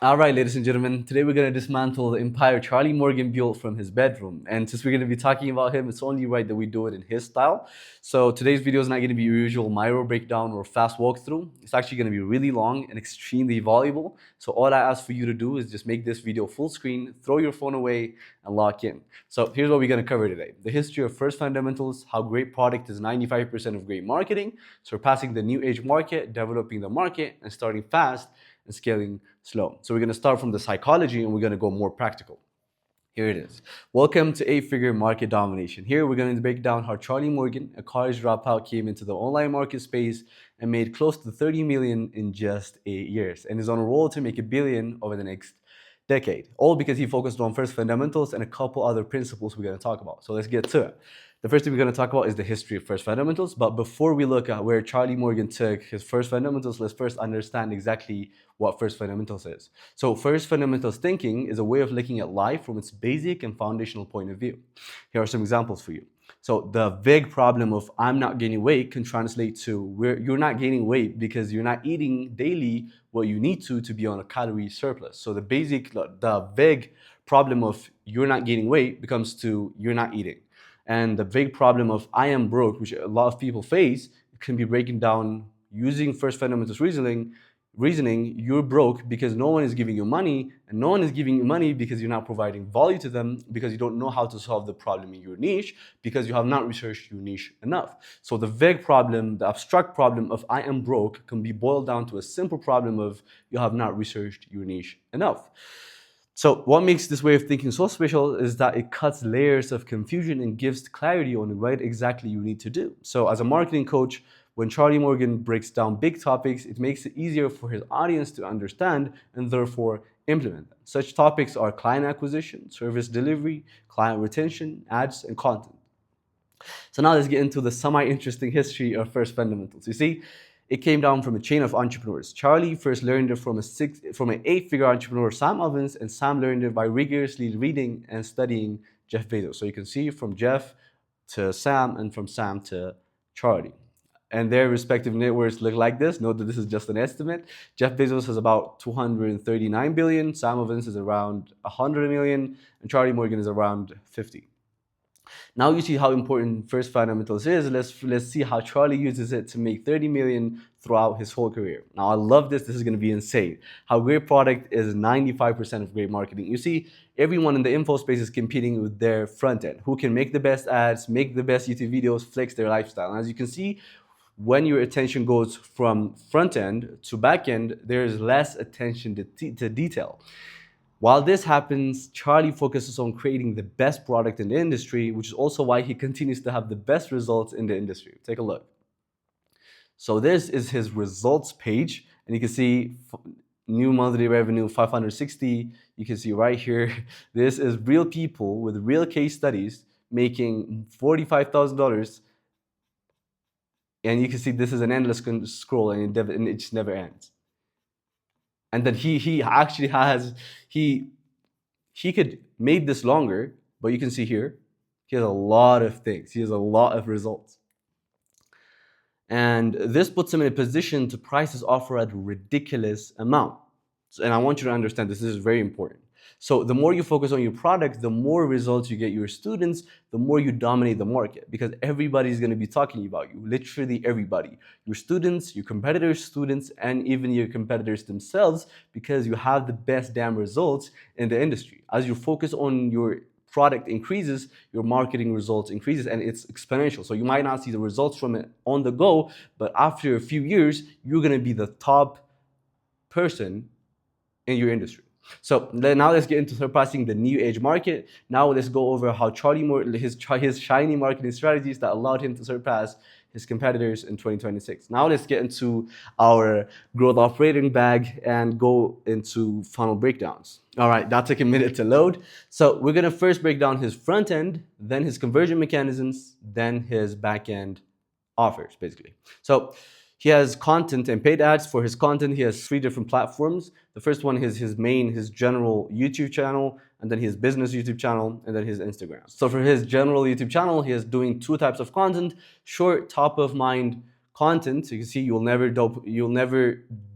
All right, ladies and gentlemen, today we're going to dismantle the empire Charlie Morgan built from his bedroom. And since we're going to be talking about him, it's only right that we do it in his style. So today's video is not going to be your usual Miro breakdown or fast walkthrough. It's actually going to be really long and extremely valuable. So all I ask for you to do is just make this video full screen, throw your phone away, and lock in. So here's what we're going to cover today. The history of first fundamentals, how great product is 95% of great marketing, surpassing the new age market, developing the market, and starting fast and scaling slow. So we're going to start from the psychology and we're going to go more practical. Here it is. Welcome to 8-Figure Market Domination. Here we're going to break down how Charlie Morgan, a college dropout, came into the online market space and made close to 30 million in just 8 years and is on a roll to make a billion over the next decade. All because he focused on first fundamentals and a couple other principles we're going to talk about. So let's get to it. The first thing we're going to talk about is the history of first fundamentals. But before we look at where Charlie Morgan took his first fundamentals, let's first understand exactly what first fundamentals is. So first fundamentals thinking is a way of looking at life from its basic and foundational point of view. Here are some examples for you. So the big problem of I'm not gaining weight can translate to where you're not gaining weight because you're not eating daily what you need to be on a calorie surplus. So the big problem of you're not gaining weight becomes to you're not eating. And the big problem of I am broke, which a lot of people face, can be breaking down using first fundamentals reasoning, you're broke because no one is giving you money, and no one is giving you money because you're not providing value to them, because you don't know how to solve the problem in your niche, because you have not researched your niche enough. So the vague problem, the abstract problem of I am broke can be boiled down to a simple problem of you have not researched your niche enough. So what makes this way of thinking so special is that it cuts layers of confusion and gives clarity on what exactly you need to do. So as a marketing coach, when Charlie Morgan breaks down big topics, it makes it easier for his audience to understand and therefore implement them. Such topics are client acquisition, service delivery, client retention, ads, and content. So now let's get into the semi-interesting history of first fundamentals. You see, it came down from a chain of entrepreneurs. Charlie first learned it from an 8-figure entrepreneur, Sam Ovens, and Sam learned it by rigorously reading and studying Jeff Bezos. So you can see from Jeff to Sam and from Sam to Charlie. And their respective net worths look like this. Note that this is just an estimate. Jeff Bezos has about 239 billion, Sam Ovens is around 100 million, and Charlie Morgan is around 50. Now you see how important first fundamentals is. Let's see how Charlie uses it to make 30 million throughout his whole career. Now I love this. This is going to be insane. How great product is 95% of great marketing. You see, everyone in the info space is competing with their front end. Who can make the best ads, make the best YouTube videos, flex their lifestyle. And as you can see, when your attention goes from front end to back end, there is less attention to detail. While this happens, Charlie focuses on creating the best product in the industry, which is also why he continues to have the best results in the industry. Take a look. So this is his results page, and you can see new monthly revenue 560. You can see right here, this is real people with real case studies making $45,000. And you can see this is an endless scroll, and it just never ends. And then he actually has he could make this longer, but you can see here he has a lot of things. He has a lot of results. And this puts him in a position to price his offer at a ridiculous amount. And I want you to understand this is very important. So the more you focus on your product, the more results you get your students, the more you dominate the market, because everybody's going to be talking about you, literally everybody. Your students, your competitors' students, and even your competitors themselves, because you have the best damn results in the industry. As you focus on your product increases, your marketing results increases, and it's exponential. So you might not see the results from it on the go, but after a few years, you're going to be the top person in your industry. So now let's get into surpassing the new age market. Now let's go over how Charlie Moore, his shiny marketing strategies that allowed him to surpass his competitors in 2026. Now let's get into our growth operating bag and go into funnel breakdowns. All right, that took a minute to load. So we're gonna first break down his front end, then his conversion mechanisms, then his back end offers, basically. So he has content and paid ads. For his content, he has 3 different platforms. The first one is his general YouTube channel, and then his business YouTube channel, and then his Instagram. So for his general YouTube channel, he is doing 2 types of content: short, top of mind content. You can see you'll never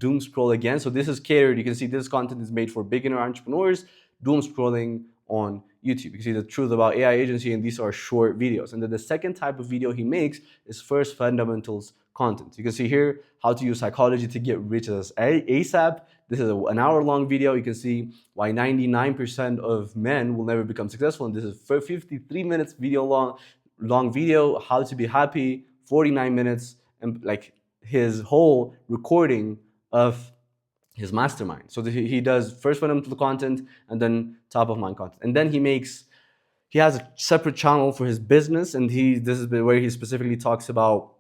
doom scroll again. So this is catered. You can see this content is made for beginner entrepreneurs doom scrolling on YouTube. You can see the truth about AI agency, and these are short videos. And then the second type of video he makes is first fundamentals content. You can see here how to use psychology to get rich as ASAP. This is an hour-long video. You can see why 99% of men will never become successful. And this is 53 minutes video long video, how to be happy, 49 minutes, and like his whole recording of his mastermind. So he does first fundamental content and then top of mind content. And then he has a separate channel for his business, and this is where he specifically talks about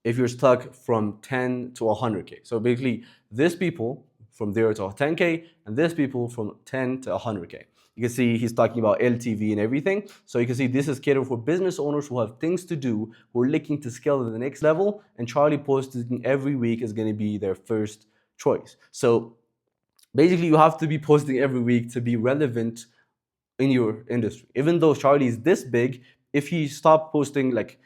if you're stuck from 10 to 100K. So basically, this people from 0 to 10K, and this people from 10 to 100K. You can see he's talking about LTV and everything. So you can see this is catered for business owners who have things to do, who are looking to scale to the next level, and Charlie posting every week is going to be their first choice. So basically, you have to be posting every week to be relevant in your industry. Even though Charlie is this big, if he stopped posting like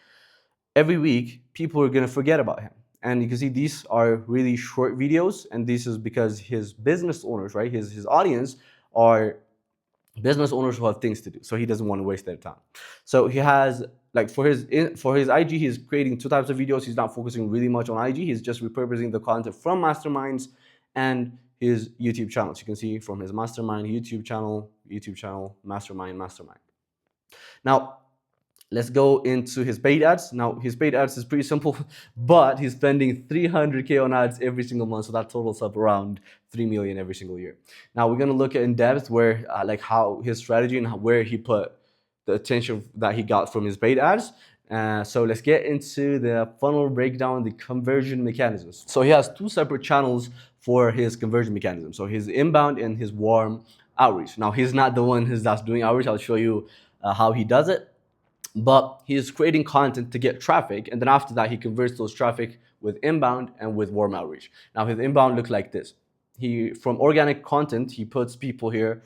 every week, people are gonna forget about him. And you can see these are really short videos, and this is because his business owners, right? His audience are business owners who have things to do, so he doesn't want to waste their time. So he has like for his IG, he's creating two types of videos. He's not focusing really much on IG. He's just repurposing the content from masterminds and his YouTube channel. So you can see from his mastermind YouTube channel, mastermind. Now let's go into his paid ads. Now his paid ads is pretty simple, but he's spending 300K on ads every single month, so that totals up around 3 million every single year. Now we're gonna look at in depth where like how his strategy and where he put the attention that he got from his paid ads. So let's get into the funnel breakdown, the conversion mechanisms. So he has two separate channels for his conversion mechanism. So his inbound and his warm outreach. Now he's not the one that's doing outreach. I'll show you how he does it. But he's creating content to get traffic, and then after that he converts those traffic with inbound and with warm outreach. Now his inbound looks like this. From organic content, he puts people here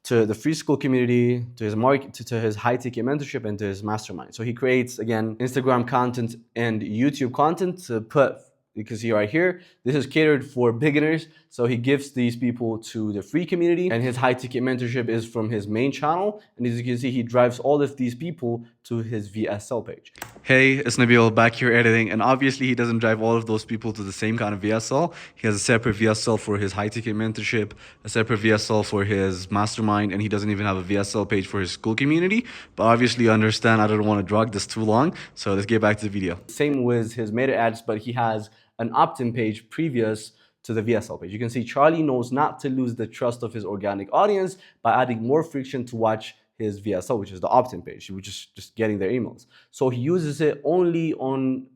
to the free school community, to his market, to his high ticket mentorship, and to his mastermind. So he creates again Instagram content and YouTube content to put. You can see right here, this is catered for beginners. So he gives these people to the free community, and his high ticket mentorship is from his main channel. And as you can see, he drives all of these people to his VSL page. Hey, it's Nabil back here editing. And obviously he doesn't drive all of those people to the same kind of VSL. He has a separate VSL for his high ticket mentorship, a separate VSL for his mastermind, and he doesn't even have a VSL page for his school community. But obviously you understand I don't want to drag this too long. So let's get back to the video. Same with his meta ads, but he has an opt-in page previous to the VSL page. You can see Charlie knows not to lose the trust of his organic audience by adding more friction to watch his VSL, which is the opt-in page, which is just getting their emails. So he uses it only on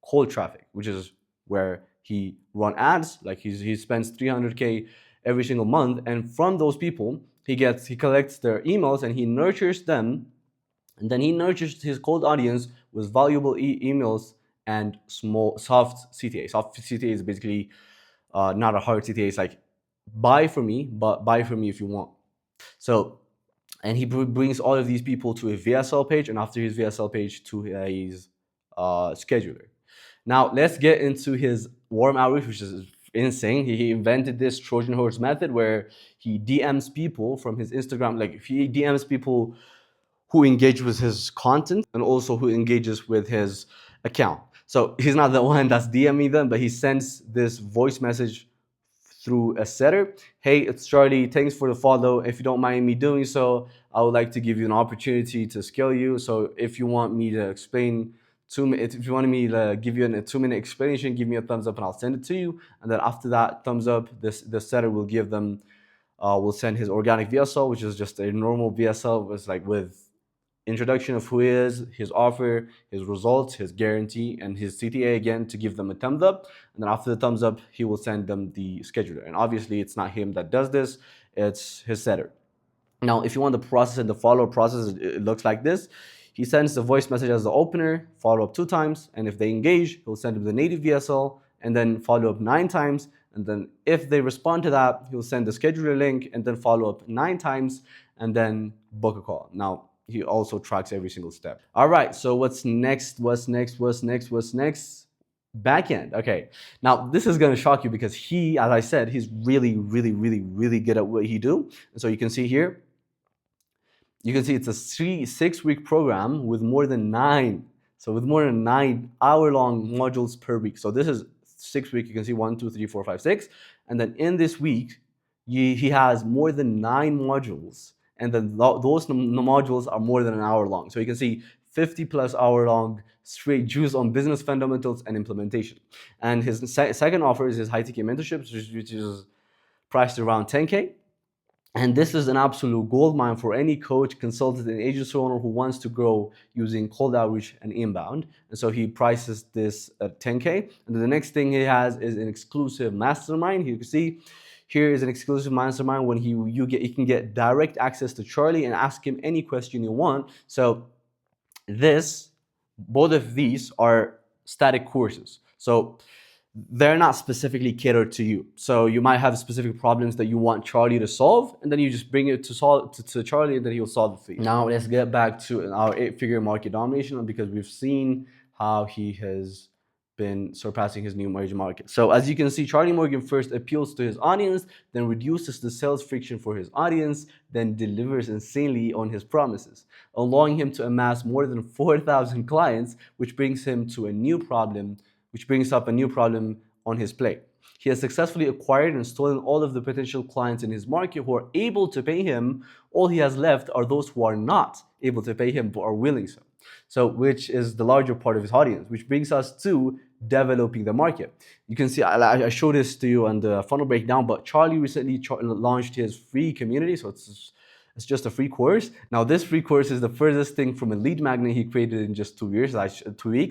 cold traffic, which is where he run ads. Like he spends 300K every single month, and from those people he collects their emails and he nurtures them, and then he nurtures his cold audience with valuable emails and soft CTA. Soft CTA is basically not a hard CTA. It's like buy from me, but buy from me if you want. So, and he brings all of these people to a VSL page, and after his VSL page to his scheduler. Now let's get into his warm outreach, which is insane. He invented this Trojan horse method where he DMs people from his Instagram. Like he DMs people who engage with his content and also who engages with his account. So he's not the one that's DMing them, but he sends this voice message through a setter. Hey, it's Charlie. Thanks for the follow. If you don't mind me doing so, I would like to give you an opportunity to scale you. So if you want me to explain if you want me to give you a 2-minute explanation, give me a thumbs up and I'll send it to you. And then after that thumbs up, the setter will give them, will send his organic VSL, which is just a normal VSL. It's like with introduction of who he is, his offer, his results, his guarantee, and his CTA again to give them a thumbs up. And then after the thumbs up, he will send them the scheduler. And obviously it's not him that does this, it's his setter. Now, if you want the process and the follow-up process, it looks like this. He sends the voice message as the opener, follow up 2 times, and if they engage, he'll send them the native VSL, and then follow up 9 times. And then if they respond to that, he'll send the scheduler link, and then follow up 9 times, and then book a call. Now, he also tracks every single step. All right, so what's next? Backend. Okay. Now this is gonna shock you because he, as I said, he's really, really, really, really good at what he do. And so you can see here, you can see it's a 6 week program with more than 9 hour-long modules per week. So this is 6 week. You can see 1, 2, 3, 4, 5, 6, and then in this week, he has more than 9 modules, and then those modules are more than an hour long. So you can see 50+ hour long straight juice on business fundamentals and implementation. And his second offer is his high ticket mentorship, which is priced around 10K. And this is an absolute gold mine for any coach, consultant, and agency owner who wants to grow using cold outreach and inbound. And so he prices this at 10K. And then the next thing he has is an exclusive mastermind. You can see here is an exclusive mastermind when you can get direct access to Charlie and ask him any question you want. So both of these are static courses. So they're not specifically catered to you. So you might have specific problems that you want Charlie to solve, and then you just bring it to Charlie, and then he'll solve it for you. Now let's get back to our 8-figure market domination, because we've seen how he has been surpassing his new major market. So as you can see, Charlie Morgan first appeals to his audience, then reduces the sales friction for his audience, then delivers insanely on his promises, allowing him to amass more than 4,000 clients, which brings up a new problem on his plate. He has successfully acquired and stolen all of the potential clients in his market who are able to pay him. All he has left are those who are not able to pay him but are willing to. So, which is the larger part of his audience, which brings us to developing the market. You can see, I showed this to you on the funnel breakdown, but Charlie recently launched his free community. So it's just a free course. Now, this free course is the furthest thing from a lead magnet he created in just 2 weeks,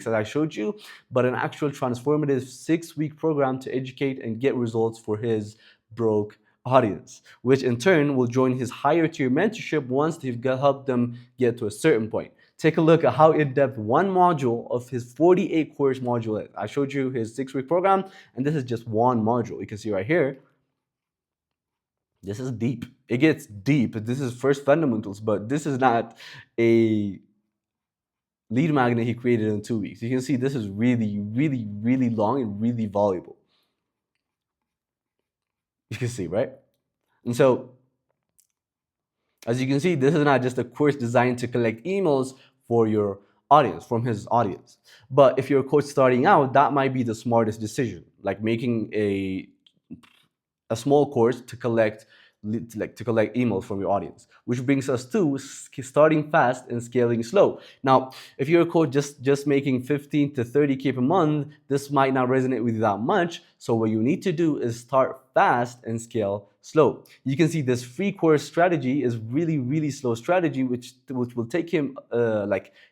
as I showed you, but an actual transformative 6-week program to educate and get results for his broke audience, which in turn will join his higher tier mentorship once they've helped them get to a certain point. Take a look at how in-depth one module of his 48 course module is. I showed you his 6-week program, and this is just one module. You can see right here, this is deep. It gets deep. This is first fundamentals, but this is not a lead magnet he created in 2 weeks. You can see this is really, really, really long and really valuable. You can see, right? And so, as you can see, this is not just a course designed to collect emails for your audience, from his audience. But if you're a coach starting out, that might be the smartest decision, like making a small course to collect emails from your audience, which brings us to starting fast and scaling slow. Now, if you're a coach just making 15 to 30K per month, this might not resonate with you that much. So what you need to do is start fast and scale slow. You can see this free course strategy is really, really slow strategy, which will take him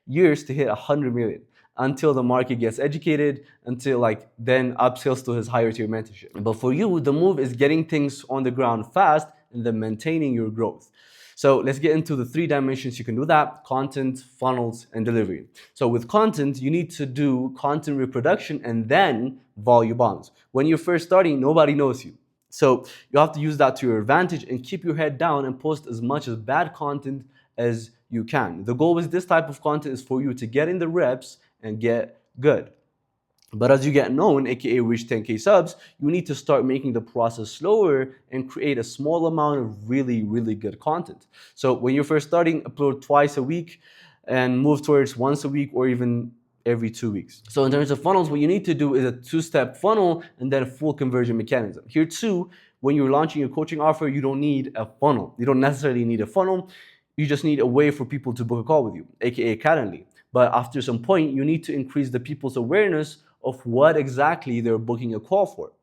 years to hit 100 million. Until the market gets educated, until then upsells to his higher tier mentorship. But for you, the move is getting things on the ground fast and then maintaining your growth. So let's get into the 3 dimensions you can do that: content, funnels, and delivery. So with content, you need to do content reproduction and then volume bombs. When you're first starting, nobody knows you. So you have to use that to your advantage and keep your head down and post as much as bad content as you can. The goal with this type of content is for you to get in the reps and get good. But as you get known, aka reach 10K subs, you need to start making the process slower and create a small amount of really, really good content. So when you're first starting, upload twice a week and move towards once a week or even every 2 weeks. So in terms of funnels, what you need to do is a 2-step funnel and then a full conversion mechanism. Here too, when you're launching your coaching offer, you don't need a funnel. You don't necessarily need a funnel. You just need a way for people to book a call with you, aka Calendly. But after some point, you need to increase the people's awareness of what exactly they're booking a call for.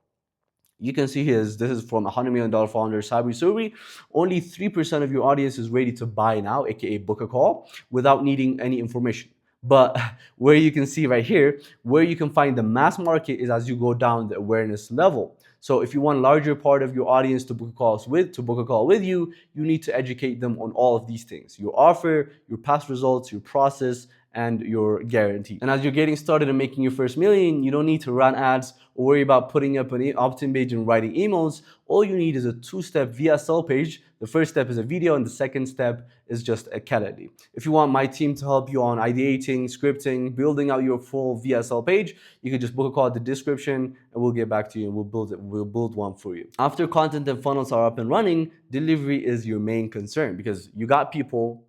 You can see this is from $100 million founder Sabri Suri. Only 3% of your audience is ready to buy now, aka book a call, without needing any information. But where you can see right here, where you can find the mass market is as you go down the awareness level. So if you want a larger part of your audience to book a call with you, you need to educate them on all of these things: your offer, your past results, your process, and you're guaranteed. And as you're getting started and making your first million, you don't need to run ads or worry about putting up an opt-in page and writing emails. All you need is a two-step VSL page. The first step is a video and the second step is just a calendar. If you want my team to help you on ideating, scripting, building out your full VSL page, you can just book a call at the description and we'll get back to you and we'll build one for you. After content and funnels are up and running, delivery is your main concern because you got people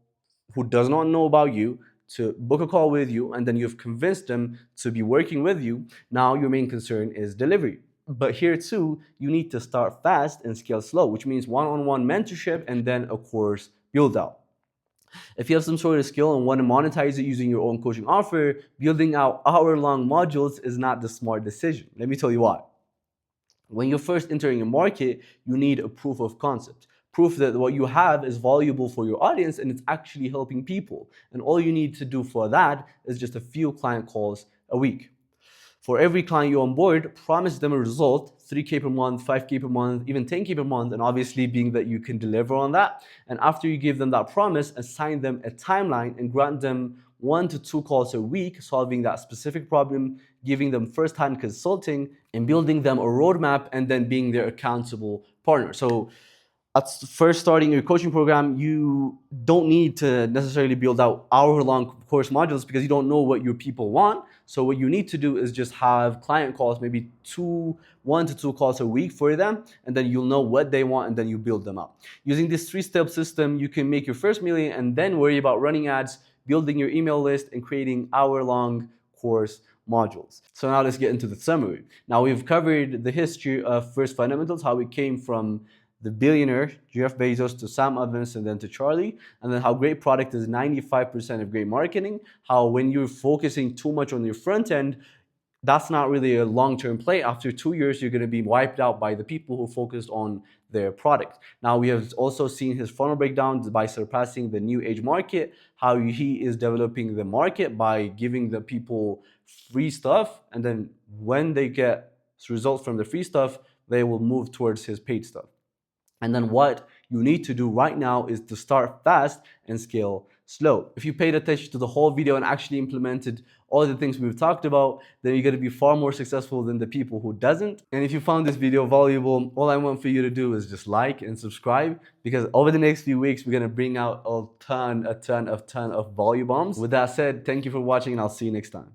who does not know about you to book a call with you, and then you've convinced them to be working with you. Now your main concern is delivery. But here too, you need to start fast and scale slow, which means one-on-one mentorship and then a course build out. If you have some sort of skill and want to monetize it using your own coaching offer, building out hour-long modules is not the smart decision. Let me tell you why. When you're first entering a market, you need a proof of concept. Proof that what you have is valuable for your audience and it's actually helping people. And all you need to do for that is just a few client calls a week. For every client you onboard, promise them a result, 3K per month, 5K per month, even 10K per month, and obviously being that you can deliver on that. And after you give them that promise, assign them a timeline and grant them 1 to 2 calls a week, solving that specific problem, giving them first-hand consulting, and building them a roadmap, and then being their accountable partner. So at first starting your coaching program, you don't need to necessarily build out hour-long course modules because you don't know what your people want. So what you need to do is just have client calls, maybe 1 to 2 calls a week for them, and then you'll know what they want and then you build them up. Using this 3-step system, you can make your first million and then worry about running ads, building your email list, and creating hour-long course modules. So now let's get into the summary. Now we've covered the history of First Fundamentals, how we came from the billionaire Jeff Bezos to Sam Evans and then to Charlie, and then how great product is 95% of great marketing, how when you're focusing too much on your front end, that's not really a long-term play. After 2 years, you're going to be wiped out by the people who focused on their product. Now, we have also seen his funnel breakdown by surpassing the new age market, how he is developing the market by giving the people free stuff, and then when they get results from the free stuff, they will move towards his paid stuff. And then what you need to do right now is to start fast and scale slow. If you paid attention to the whole video and actually implemented all the things we've talked about, then you're going to be far more successful than the people who doesn't. And if you found this video valuable, all I want for you to do is just like and subscribe, because over the next few weeks, we're going to bring out a ton of volume bombs. With that said, thank you for watching and I'll see you next time.